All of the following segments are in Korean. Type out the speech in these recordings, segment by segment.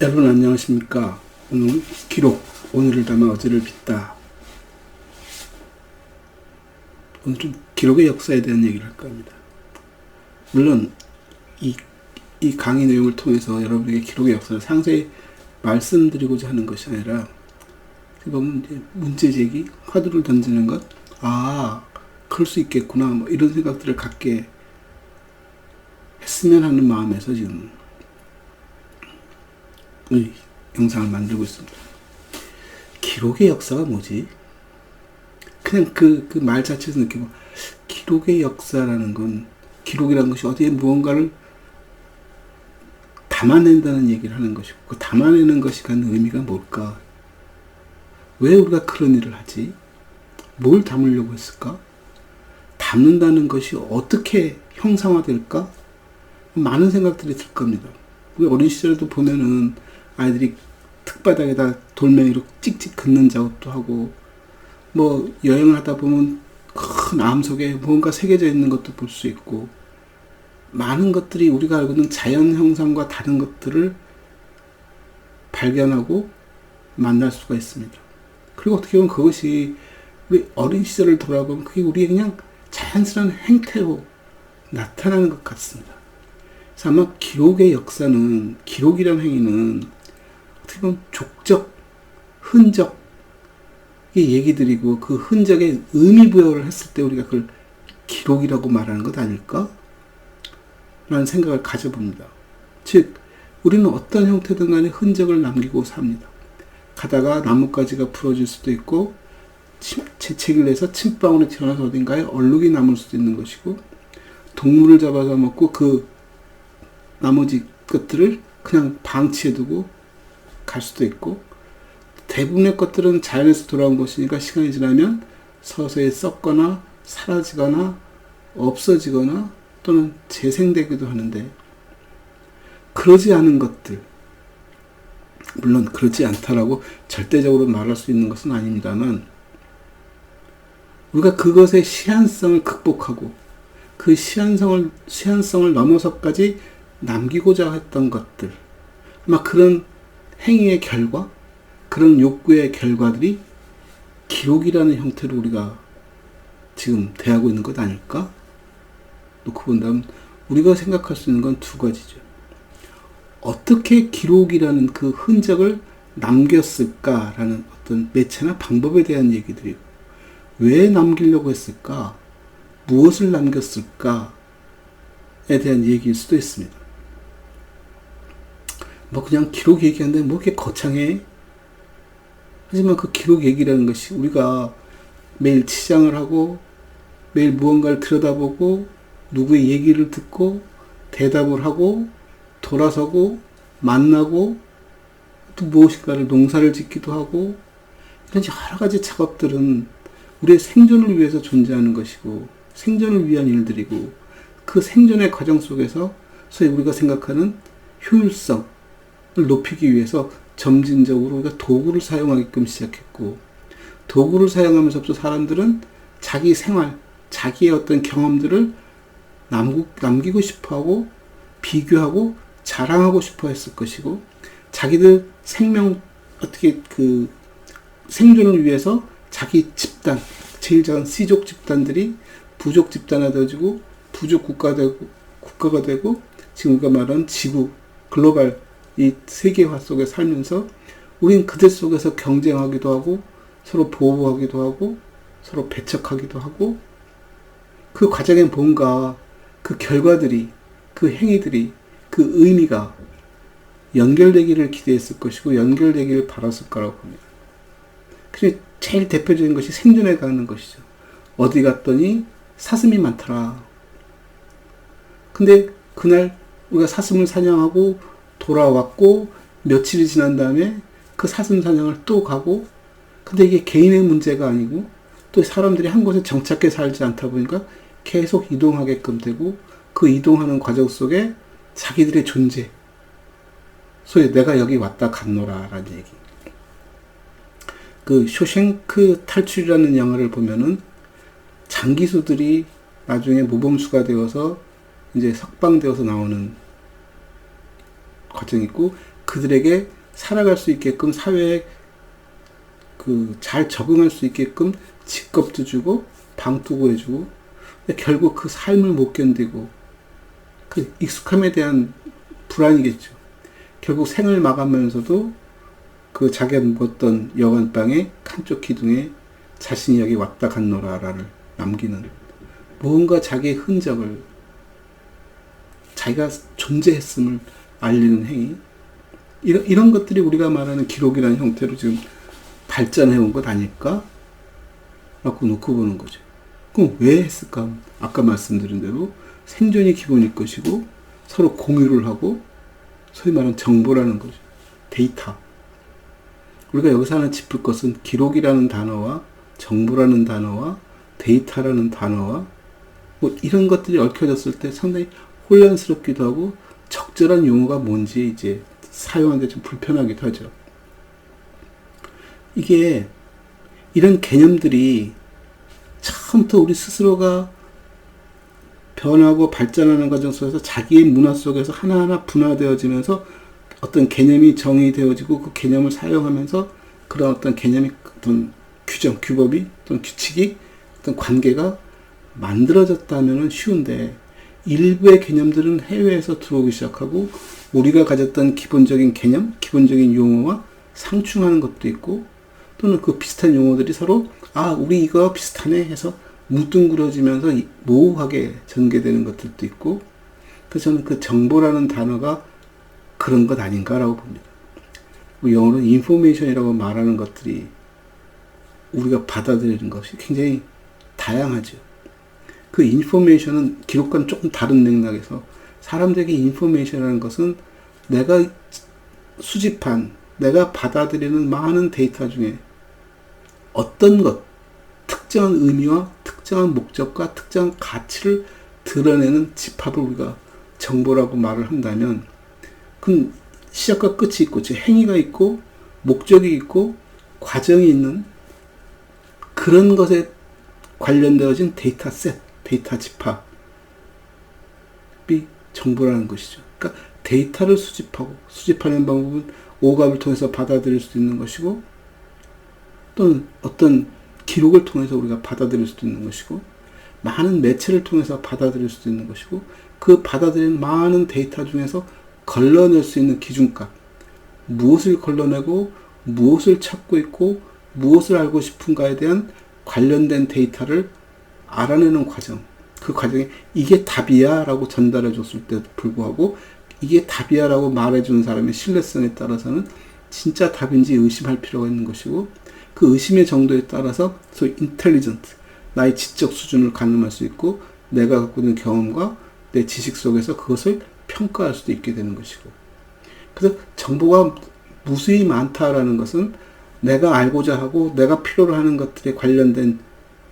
여러분 안녕하십니까? 오늘 기록, 오늘을 담아 어제를 빚다. 오늘은 기록의 역사에 대한 얘기를 할까 합니다. 물론 이 강의 내용을 통해서 여러분에게 기록의 역사를 상세히 말씀드리고자 하는 것이 아니라 보면 이제 문제 제기, 화두를 던지는 것, 그럴 수 있겠구나, 뭐 이런 생각들을 갖게 했으면 하는 마음에서 지금 이 영상을 만들고 있습니다. 기록의 역사가 뭐지? 그냥 그 말 자체에서 느끼고, 기록의 역사라는 건, 기록이라는 것이 어디에 무언가를 담아낸다는 얘기를 하는 것이고, 그 담아내는 것이 갖는 의미가 뭘까? 왜 우리가 그런 일을 하지? 뭘 담으려고 했을까? 담는다는 것이 어떻게 형상화될까? 많은 생각들이 들 겁니다. 우리 어린 시절에도 보면은 아이들이 흙바닥에다 돌멩이로 찍찍 긋는 작업도 하고, 뭐 여행을 하다 보면 큰 암 속에 무언가 새겨져 있는 것도 볼 수 있고, 많은 것들이 우리가 알고 있는 자연 형상과 다른 것들을 발견하고 만날 수가 있습니다. 그리고 어떻게 보면 그것이 우리 어린 시절을 돌아보면 그게 우리의 그냥 자연스러운 행태로 나타나는 것 같습니다. 그래서 아마 기록의 역사는, 기록이라는 행위는 어떻게 보면 족적, 흔적의 얘기들이고, 그 흔적에 의미 부여를 했을 때 우리가 그걸 기록이라고 말하는 것 아닐까? 라는 생각을 가져봅니다. 즉, 우리는 어떤 형태든 간에 흔적을 남기고 삽니다. 가다가 나뭇가지가 부러질 수도 있고, 재채기를 해서 침방울이 튀어나와서 어딘가에 얼룩이 남을 수도 있는 것이고, 동물을 잡아서 먹고 그 나머지 것들을 그냥 방치해두고 갈 수도 있고, 대부분의 것들은 자연에서 돌아온 것이니까 시간이 지나면 서서히 썩거나 사라지거나 없어지거나 또는 재생되기도 하는데, 그러지 않은 것들, 물론 그렇지 않다라고 절대적으로 말할 수 있는 것은 아닙니다만, 우리가 그것의 시한성을 극복하고 그 시한성을 넘어서까지 남기고자 했던 것들, 아마 그런 행위의 결과, 그런 욕구의 결과들이 기록이라는 형태로 우리가 지금 대하고 있는 것 아닐까? 놓고 본다면 우리가 생각할 수 있는 건 두 가지죠. 어떻게 기록이라는 그 흔적을 남겼을까라는 어떤 매체나 방법에 대한 얘기들이고, 왜 남기려고 했을까? 무엇을 남겼을까에 대한 얘기일 수도 있습니다. 뭐 그냥 기록 얘기하는데 뭐 이렇게 거창해? 하지만 그 기록 얘기라는 것이 우리가 매일 치장을 하고 매일 무언가를 들여다보고 누구의 얘기를 듣고 대답을 하고 돌아서고 만나고 또 무엇인가를 농사를 짓기도 하고, 이런 여러 가지 작업들은 우리의 생존을 위해서 존재하는 것이고 생존을 위한 일들이고, 그 생존의 과정 속에서 소위 우리가 생각하는 효율성을 높이기 위해서 점진적으로 우리가 도구를 사용하게끔 시작했고, 도구를 사용하면서부터 사람들은 자기 생활, 자기의 어떤 경험들을 남기고 싶어하고 비교하고 자랑하고 싶어 했을 것이고, 자기들 생존을 위해서 자기 집단, 제일 작은 C족 집단들이 부족 집단화 되어지고 부족 국가가 되고 지금 우리가 말하는 지구, 글로벌 이 세계화 속에 살면서 우린 그들 속에서 경쟁하기도 하고 서로 보호하기도 하고 서로 배척하기도 하고, 그 과정에 뭔가 그 결과들이, 그 행위들이, 그 의미가 연결되기를 기대했을 것이고 연결되기를 바랐을 거라고 봅니다. 그래서 제일 대표적인 것이 생존에 가는 것이죠. 어디 갔더니 사슴이 많더라. 근데 그날 우리가 사슴을 사냥하고 돌아왔고 며칠이 지난 다음에 그 사슴 사냥을 또 가고, 근데 이게 개인의 문제가 아니고 또 사람들이 한 곳에 정착해 살지 않다 보니까 계속 이동하게끔 되고, 그 이동하는 과정 속에 자기들의 존재, 소위 내가 여기 왔다 갔노라 라는 얘기. 그 쇼생크 탈출이라는 영화를 보면은 장기수들이 나중에 모범수가 되어서 이제 석방되어서 나오는 과정이 있고, 그들에게 살아갈 수 있게끔 사회에 잘 적응할 수 있게끔 직급도 주고 방도 구해주고, 결국 그 삶을 못 견디고 그 익숙함에 대한 불안이겠죠. 결국 생을 마감하면서도 그 자기가 묵었던 여관방의 칸쪽 기둥에 자신이 여기 왔다 갔노라를 남기는, 무언가 자기의 흔적을, 자기가 존재했음을 알리는 행위, 이런 것들이 우리가 말하는 기록이라는 형태로 지금 발전해 온 것 아닐까? 라고 놓고 보는 거죠. 그럼 왜 했을까? 아까 말씀드린 대로 생존이 기본일 것이고, 서로 공유를 하고, 소위 말하는 정보라는 거죠. 데이터. 우리가 여기서 하나 짚을 것은 기록이라는 단어와 정보라는 단어와 데이터라는 단어와 뭐 이런 것들이 얽혀졌을 때 상당히 혼란스럽기도 하고, 적절한 용어가 뭔지 이제 사용하는데 좀 불편하기도 하죠. 이게 이런 개념들이 처음부터 우리 스스로가 변하고 발전하는 과정 속에서 자기의 문화 속에서 하나하나 분화되어지면서 어떤 개념이 정의되어지고, 그 개념을 사용하면서 그런 어떤 개념이, 어떤 규정, 규범이, 어떤 규칙이, 어떤 관계가 만들어졌다면 쉬운데, 일부의 개념들은 해외에서 들어오기 시작하고, 우리가 가졌던 기본적인 개념, 기본적인 용어와 상충하는 것도 있고, 또는 그 비슷한 용어들이 서로 우리 이거 비슷하네 해서 뭉뚱그려지면서 모호하게 전개되는 것들도 있고, 그래서 저는 그 정보라는 단어가 그런 것 아닌가라고 봅니다. 영어로 인포메이션이라고 말하는 것들이 우리가 받아들이는 것이 굉장히 다양하죠. 그 인포메이션은 기록과는 조금 다른 맥락에서, 사람들에게 인포메이션이라는 것은 내가 수집한, 내가 받아들이는 많은 데이터 중에 어떤 것, 특정한 의미와 특정한 목적과 특정한 가치를 드러내는 집합을 우리가 정보라고 말을 한다면, 그 시작과 끝이 있고, 즉 행위가 있고, 목적이 있고, 과정이 있는 그런 것에 관련되어진 데이터셋, 데이터 집합이 정보라는 것이죠. 그러니까 데이터를 수집하는 방법은 오갑을 통해서 받아들일 수 있는 것이고, 또는 어떤 기록을 통해서 우리가 받아들일 수도 있는 것이고, 많은 매체를 통해서 받아들일 수도 있는 것이고, 그 받아들인 많은 데이터 중에서 걸러낼 수 있는 기준값, 무엇을 걸러내고 무엇을 찾고 있고 무엇을 알고 싶은가에 대한 관련된 데이터를 알아내는 과정, 그 과정에 이게 답이야 라고 전달해 줬을 때도 불구하고, 이게 답이야 라고 말해주는 사람의 신뢰성에 따라서는 진짜 답인지 의심할 필요가 있는 것이고, 그 의심의 정도에 따라서 소위 인텔리전트, 나의 지적 수준을 가늠할 수 있고, 내가 갖고 있는 경험과 내 지식 속에서 그것을 평가할 수도 있게 되는 것이고, 그래서 정보가 무수히 많다라는 것은 내가 알고자 하고 내가 필요로 하는 것들에 관련된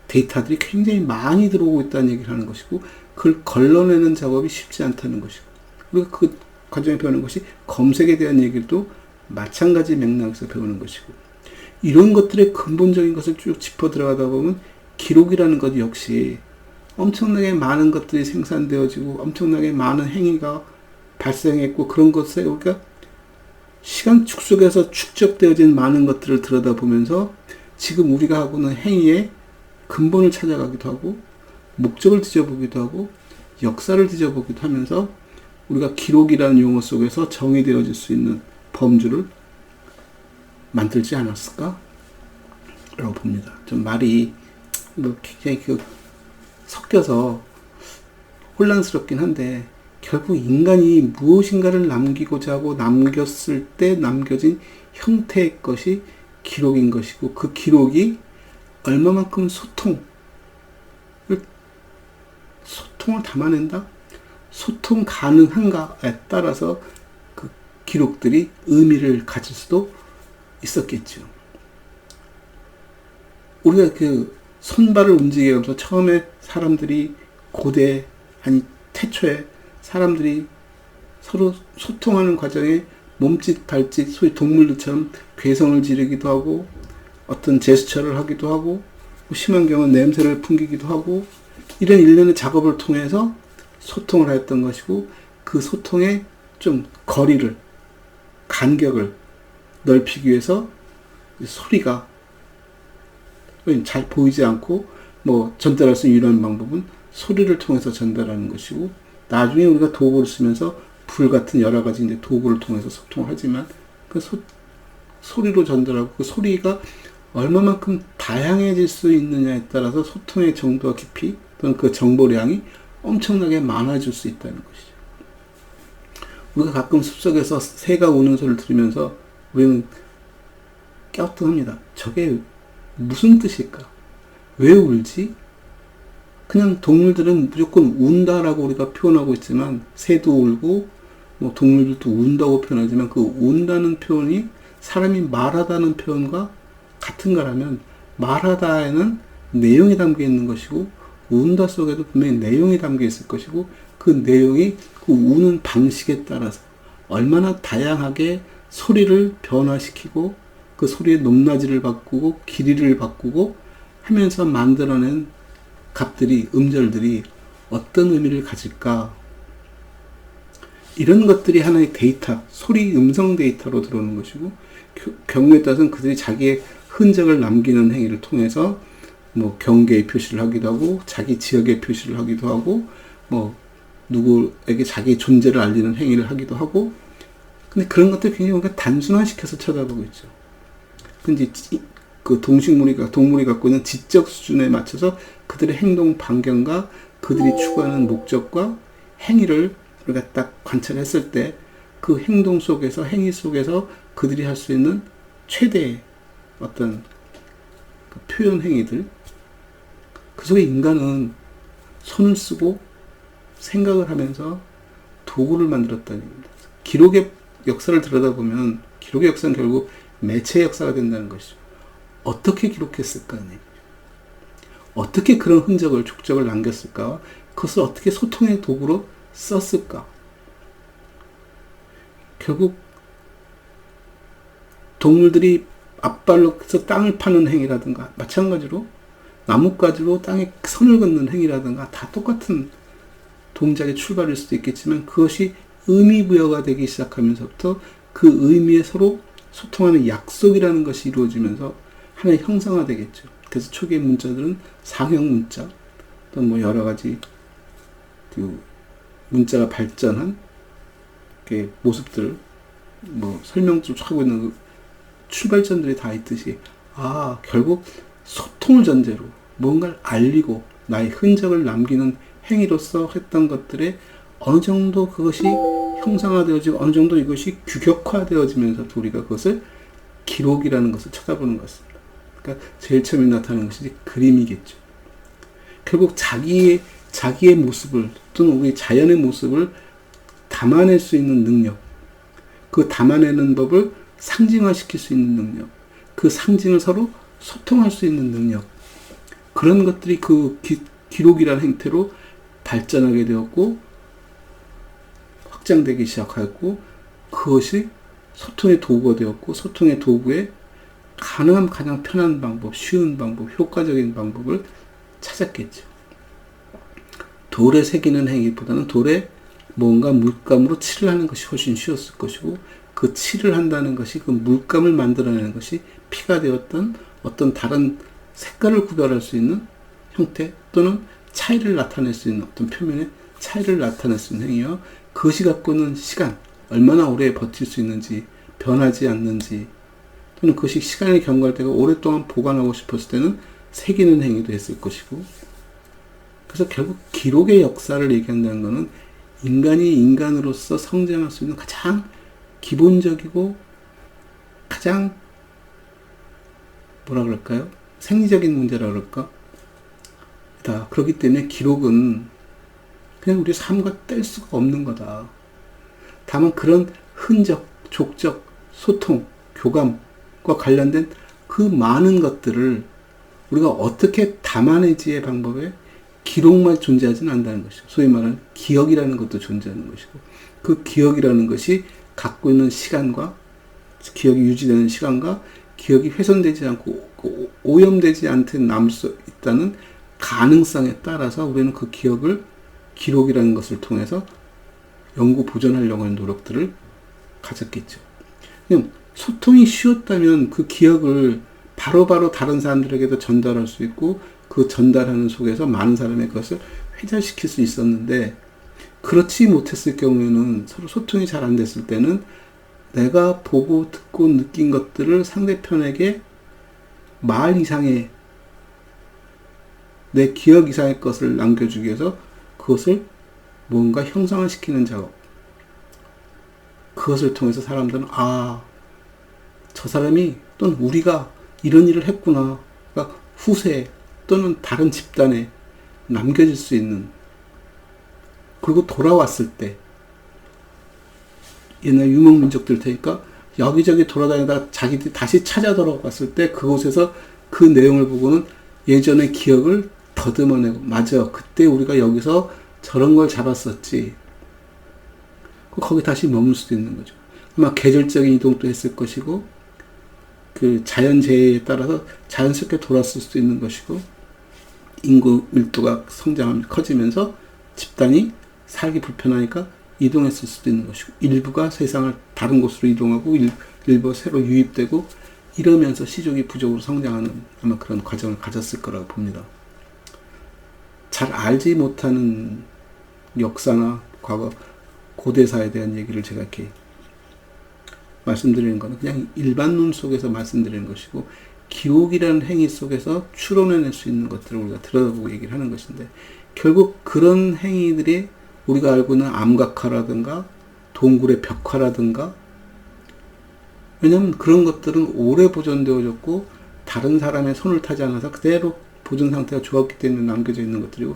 데이터들이 굉장히 많이 들어오고 있다는 얘기를 하는 것이고, 그걸 걸러내는 작업이 쉽지 않다는 것이고, 우리가 그 과정에 배우는 것이 검색에 대한 얘기도 마찬가지 맥락에서 배우는 것이고, 이런 것들의 근본적인 것을 쭉 짚어 들어가다 보면 기록이라는 것 역시 엄청나게 많은 것들이 생산되어지고 엄청나게 많은 행위가 발생했고, 그런 것에 우리가 시간 축속에서 축적되어진 많은 것들을 들여다보면서 지금 우리가 하고 있는 행위의 근본을 찾아가기도 하고, 목적을 뒤져보기도 하고, 역사를 뒤져보기도 하면서 우리가 기록이라는 용어 속에서 정의되어질 수 있는 범주를 만들지 않았을까? 라고 봅니다. 좀 말이 굉장히 섞여서 혼란스럽긴 한데, 결국 인간이 무엇인가를 남기고자 하고 남겼을 때 남겨진 형태의 것이 기록인 것이고, 그 기록이 얼마만큼 소통을 담아낸다? 소통 가능한가에 따라서 그 기록들이 의미를 가질 수도 있었겠죠. 우리가 그 손발을 움직이면서 처음에 사람들이 태초에 사람들이 서로 소통하는 과정에 몸짓, 발짓, 소위 동물들처럼 괴성을 지르기도 하고, 어떤 제스처를 하기도 하고, 심한 경우는 냄새를 풍기기도 하고, 이런 일련의 작업을 통해서 소통을 하였던 것이고, 그 소통에 좀 거리를 간격을 넓히기 위해서 소리가 잘 보이지 않고 뭐 전달할 수 있는 유일한 방법은 소리를 통해서 전달하는 것이고, 나중에 우리가 도구를 쓰면서 불 같은 여러 가지 이제 도구를 통해서 소통을 하지만 그 소리로 전달하고, 그 소리가 얼마만큼 다양해질 수 있느냐에 따라서 소통의 정도와 깊이 또는 그 정보량이 엄청나게 많아질 수 있다는 것이죠. 우리가 가끔 숲속에서 새가 우는 소리를 들으면서 우리는 갸우뚱합니다. 저게 무슨 뜻일까? 왜 울지? 그냥 동물들은 무조건 운다라고 우리가 표현하고 있지만, 새도 울고 뭐 동물들도 운다고 표현하지만, 그 운다는 표현이 사람이 말하다는 표현과 같은가라면, 말하다에는 내용이 담겨 있는 것이고 운다 속에도 분명히 내용이 담겨 있을 것이고, 그 내용이 그 우는 방식에 따라서 얼마나 다양하게 소리를 변화시키고 그 소리의 높낮이를 바꾸고 길이를 바꾸고 하면서 만들어낸 값들이, 음절들이 어떤 의미를 가질까? 이런 것들이 하나의 데이터, 소리 음성 데이터로 들어오는 것이고, 경우에 따라서는 그들이 자기의 흔적을 남기는 행위를 통해서 뭐 경계의 표시를 하기도 하고, 자기 지역의 표시를 하기도 하고, 뭐 누구에게 자기 존재를 알리는 행위를 하기도 하고. 근데 그런 것들 굉장히 우리가 단순화시켜서 쳐다보고 있죠. 근데 그 동물이 갖고 있는 지적 수준에 맞춰서 그들의 행동 반경과 그들이 추구하는 목적과 행위를 우리가 딱 관찰했을 때, 그 행동 속에서, 행위 속에서 그들이 할 수 있는 최대의 어떤 그 표현 행위들, 그 속에 인간은 손을 쓰고 생각을 하면서 도구를 만들었다는 얘기입니다. 기록의 역사를 들여다보면 기록의 역사는 결국 매체의 역사가 된다는 것이죠. 어떻게 기록했을까 하는 얘기죠. 어떻게 그런 흔적을, 족적을 남겼을까? 그것을 어떻게 소통의 도구로 썼을까? 결국 동물들이 앞발로 땅을 파는 행위라든가, 마찬가지로 나뭇가지로 땅에 선을 긋는 행위라든가, 다 똑같은 동작의 출발일 수도 있겠지만, 그것이 의미부여가 되기 시작하면서부터 그 의미에 서로 소통하는 약속이라는 것이 이루어지면서 하나의 형상화 되겠죠. 그래서 초기의 문자들은 상형 문자, 또 뭐 여러 가지 그 문자가 발전한 모습들을 뭐 설명을 하고 있는 그 출발점들이 다 있듯이, 결국 소통을 전제로 뭔가를 알리고 나의 흔적을 남기는 행위로서 했던 것들에 어느 정도 그것이 형상화되어지고 어느 정도 이것이 규격화되어지면서 우리가 그것을 기록이라는 것을 쳐다보는 것입니다. 그러니까 제일 처음에 나타나는 것이 그림이겠죠. 결국 자기의 모습을, 또는 우리 자연의 모습을 담아낼 수 있는 능력, 그 담아내는 법을 상징화시킬 수 있는 능력, 그 상징을 서로 소통할 수 있는 능력, 그런 것들이 그 기록이라는 행태로 발전하게 되었고 확장되기 시작하였고, 그것이 소통의 도구가 되었고, 소통의 도구에 가능한 가장 편한 방법, 쉬운 방법, 효과적인 방법을 찾았겠죠. 돌에 새기는 행위보다는 돌에 뭔가 물감으로 칠을 하는 것이 훨씬 쉬웠을 것이고, 그 칠을 한다는 것이, 그 물감을 만들어내는 것이 피가 되었던 어떤 다른 색깔을 구별할 수 있는 형태, 또는 차이를 나타낼 수 있는 어떤 표면의 차이를 나타낼 수 있는 행위와, 그것이 갖고 있는 시간, 얼마나 오래 버틸 수 있는지, 변하지 않는지, 또는 그것이 시간이 경과할 오랫동안 보관하고 싶었을 때는 새기는 행위도 했을 것이고. 그래서 결국 기록의 역사를 얘기한다는 것은 인간이 인간으로서 성장할 수 있는 가장 기본적이고 가장 뭐라 그럴까요? 생리적인 문제라 그럴까? 그렇기 때문에 기록은 그냥 우리 삶과 뗄 수가 없는 거다. 다만 그런 흔적, 족적, 소통, 교감과 관련된 그 많은 것들을 우리가 어떻게 담아내지의 방법에 기록만 존재하지는 않는다는 것이죠. 소위 말하는 기억이라는 것도 존재하는 것이고, 그 기억이라는 것이 갖고 있는 시간과, 기억이 유지되는 시간과, 기억이 훼손되지 않고 오염되지 않게 남을 수 있다는 가능성에 따라서 우리는 그 기억을 기록이라는 것을 통해서 연구 보존하려고 하는 노력들을 가졌겠죠. 그냥 소통이 쉬웠다면 그 기억을 바로바로 다른 사람들에게도 전달할 수 있고 그 전달하는 속에서 많은 사람의 것을 회자시킬 수 있었는데 그렇지 못했을 경우에는 서로 소통이 잘 안 됐을 때는 내가 보고 듣고 느낀 것들을 상대편에게 말 이상의 내 기억 이상의 것을 남겨주기 위해서 그것을 뭔가 형상화시키는 작업, 그것을 통해서 사람들은 저 사람이 또는 우리가 이런 일을 했구나, 그러니까 후세 또는 다른 집단에 남겨질 수 있는, 그리고 돌아왔을 때 옛날 유목민족들 테니까 여기저기 돌아다니다가 자기들이 다시 찾아 돌아왔을 때 그곳에서 그 내용을 보고는 예전의 기억을 더듬어내고, 맞아, 그때 우리가 여기서 저런 걸 잡았었지. 거기 다시 머물 수도 있는 거죠. 아마 계절적인 이동도 했을 것이고, 그 자연재해에 따라서 자연스럽게 돌았을 수도 있는 것이고, 인구 밀도가 성장하면서 커지면서 집단이 살기 불편하니까 이동했을 수도 있는 것이고, 일부가 세상을 다른 곳으로 이동하고 일부가 새로 유입되고 이러면서 시족이 부족으로 성장하는 아마 그런 과정을 가졌을 거라고 봅니다. 잘 알지 못하는 역사나 과거 고대사에 대한 얘기를 제가 이렇게 말씀드리는 것은 그냥 일반론 속에서 말씀드리는 것이고, 기록이라는 행위 속에서 추론해낼 수 있는 것들을 우리가 들여다보고 얘기를 하는 것인데, 결국 그런 행위들이 우리가 알고 있는 암각화라든가 동굴의 벽화라든가, 왜냐하면 그런 것들은 오래 보존되어졌고 다른 사람의 손을 타지 않아서 그대로 보존 상태가 좋았기 때문에 남겨져 있는 것들이고,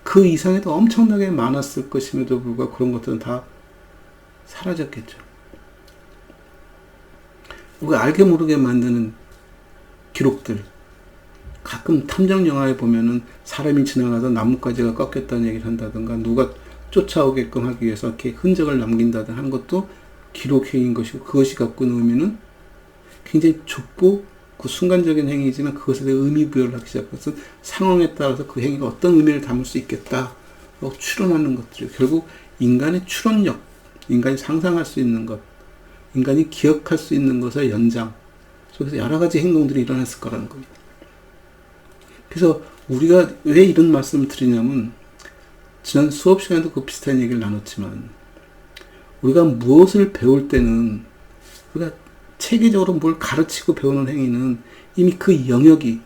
그 이상에도 엄청나게 많았을 것임에도 불구하고 그런 것들은 다 사라졌겠죠. 우리가 알게 모르게 만드는 기록들, 가끔 탐정 영화에 보면은 사람이 지나가서 나뭇가지가 꺾였다는 얘기를 한다든가, 누가 쫓아오게끔 하기 위해서 이렇게 흔적을 남긴다든 하는 것도 기록행위인 것이고, 그것이 갖고 있는 의미는 굉장히 좁고 그 순간적인 행위이지만 그것에 대해 의미 부여를 하기 시작해서 상황에 따라서 그 행위가 어떤 의미를 담을 수 있겠다라고 추론하는 것들이 결국 인간의 추론력, 인간이 상상할 수 있는 것, 인간이 기억할 수 있는 것의 연장 속에서 여러 가지 행동들이 일어났을 거라는 겁니다. 그래서 우리가 왜 이런 말씀을 드리냐면, 지난 수업 시간에도 그 비슷한 얘기를 나눴지만, 우리가 무엇을 배울 때는, 우리가 체계적으로 뭘 가르치고 배우는 행위는 이미 그 영역이,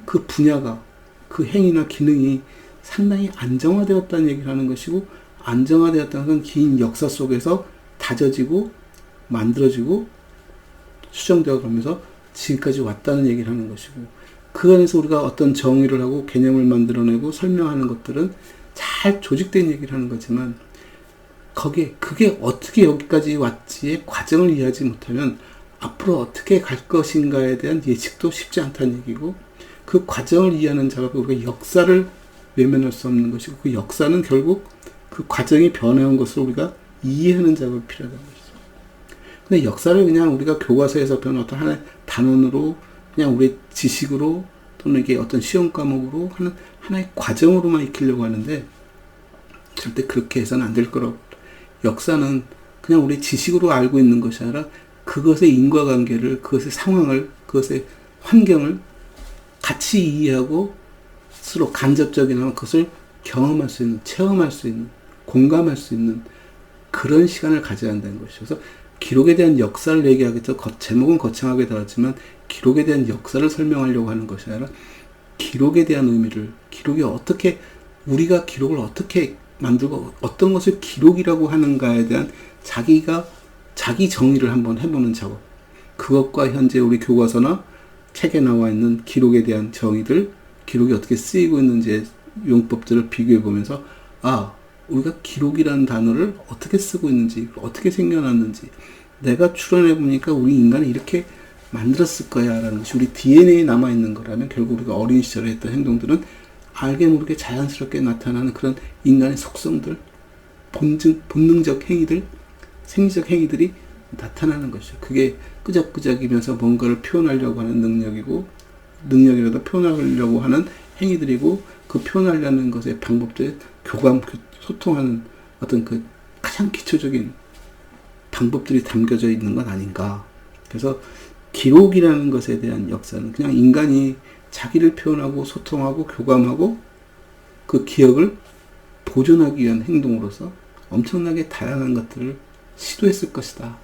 그 분야가, 그 행위나 기능이 상당히 안정화되었다는 얘기를 하는 것이고, 안정화되었다는 건 긴 역사 속에서 다져지고 만들어지고 수정되어 가면서 지금까지 왔다는 얘기를 하는 것이고, 그 안에서 우리가 어떤 정의를 하고 개념을 만들어내고 설명하는 것들은 잘 조직된 얘기를 하는 거지만, 그게 어떻게 여기까지 왔지의 과정을 이해하지 못하면 앞으로 어떻게 갈 것인가에 대한 예측도 쉽지 않다는 얘기고, 그 과정을 이해하는 작업이 우리가 역사를 외면할 수 없는 것이고, 그 역사는 결국 그 과정이 변해온 것을 우리가 이해하는 작업이 필요하다는 것이죠. 근데 역사를 그냥 우리가 교과서에서 배운 어떤 하나의 단원으로, 그냥 우리의 지식으로, 또는 이게 어떤 시험 과목으로 하는 하나의 과정으로만 익히려고 하는데, 절대 그렇게 해서는 안 될 거라고. 역사는 그냥 우리 지식으로 알고 있는 것이 아니라 그것의 인과관계를, 그것의 상황을, 그것의 환경을 같이 이해하고 스스로 간접적이나 그것을 경험할 수 있는, 체험할 수 있는, 공감할 수 있는 그런 시간을 가져야 한다는 것이죠. 그래서 기록에 대한 역사를 얘기하겠죠. 제목은 거창하게 달았지만 기록에 대한 역사를 설명하려고 하는 것이 아니라 기록에 대한 의미를, 기록이 어떻게, 우리가 기록을 어떻게 만들고 어떤 것을 기록이라고 하는가에 대한 자기 정의를 한번 해보는 작업, 그것과 현재 우리 교과서나 책에 나와 있는 기록에 대한 정의들, 기록이 어떻게 쓰이고 있는지의 용법들을 비교해 보면서, 우리가 기록이라는 단어를 어떻게 쓰고 있는지, 어떻게 생겨났는지, 내가 추론해 보니까 우리 인간이 이렇게 만들었을 거야 라는 것이 우리 DNA에 남아있는 거라면, 결국 우리가 어린 시절에 했던 행동들은 알게 모르게 자연스럽게 나타나는 그런 인간의 속성들, 본능적 행위들, 생리적 행위들이 나타나는 것이죠. 그게 끄적끄적이면서 뭔가를 표현하려고 하는 능력이라도 표현하려고 하는 행위들이고, 그 표현하려는 것의 방법들이 소통하는 어떤 그 가장 기초적인 방법들이 담겨져 있는 건 아닌가. 그래서 기록이라는 것에 대한 역사는 그냥 인간이 자기를 표현하고 소통하고 교감하고 그 기억을 보존하기 위한 행동으로서 엄청나게 다양한 것들을 시도했을 것이다.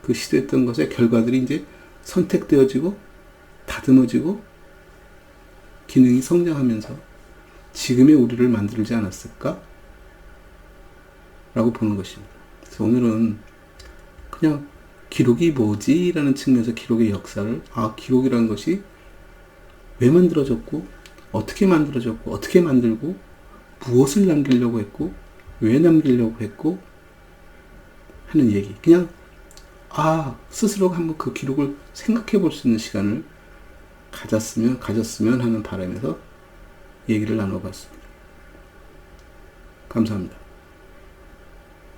그 시도했던 것의 결과들이 이제 선택되어지고 다듬어지고 기능이 성장하면서 지금의 우리를 만들지 않았을까? 라고 보는 것입니다. 그래서 오늘은 그냥 기록이 뭐지? 라는 측면에서 기록의 역사를, 기록이라는 것이 왜 만들어졌고, 어떻게 만들어졌고, 어떻게 만들고, 무엇을 남기려고 했고, 왜 남기려고 했고, 하는 얘기. 그냥, 스스로 한번 그 기록을 생각해 볼 수 있는 시간을 가졌으면 하는 바람에서 얘기를 나눠봤습니다. 감사합니다.